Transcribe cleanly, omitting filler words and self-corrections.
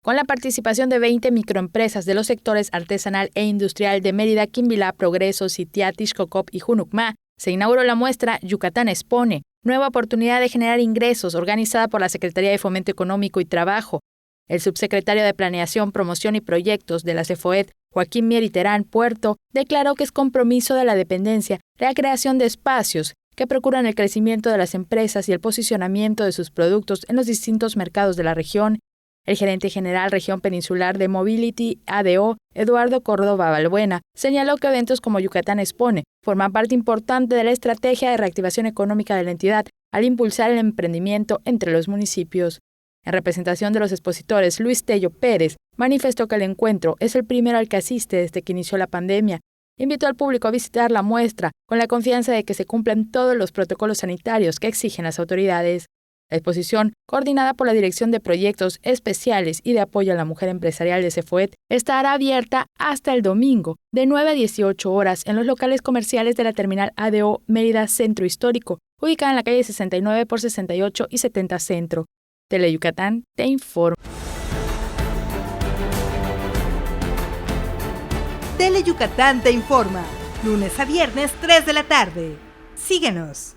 con la participación de 20 microempresas de los sectores artesanal e industrial de Mérida, Quimbilá, Progreso, Sitiá, Tixcocop y Junucmá, se inauguró la muestra Yucatán Expone, nueva oportunidad de generar ingresos, organizada por la Secretaría de Fomento Económico y Trabajo. El subsecretario de Planeación, Promoción y Proyectos de la CFOET, Joaquín Mier y Terán Puerto, declaró que es compromiso de la dependencia la creación de espacios que procuran el crecimiento de las empresas y el posicionamiento de sus productos en los distintos mercados de la región. El gerente general Región Peninsular de Mobility ADO, Eduardo Córdoba Balbuena, señaló que eventos como Yucatán Expone forman parte importante de la estrategia de reactivación económica de la entidad al impulsar el emprendimiento entre los municipios. En representación de los expositores, Luis Tello Pérez manifestó que el encuentro es el primero al que asiste desde que inició la pandemia. Invitó al público a visitar la muestra con la confianza de que se cumplan todos los protocolos sanitarios que exigen las autoridades. La exposición, coordinada por la Dirección de Proyectos Especiales y de Apoyo a la Mujer Empresarial de CFOET, estará abierta hasta el domingo, de 9 a 18 horas, en los locales comerciales de la Terminal ADO Mérida Centro Histórico, ubicada en la calle 69 por 68 y 70 Centro. Teleyucatán te informa. Teleyucatán te informa, lunes a viernes 3 de la tarde. Síguenos.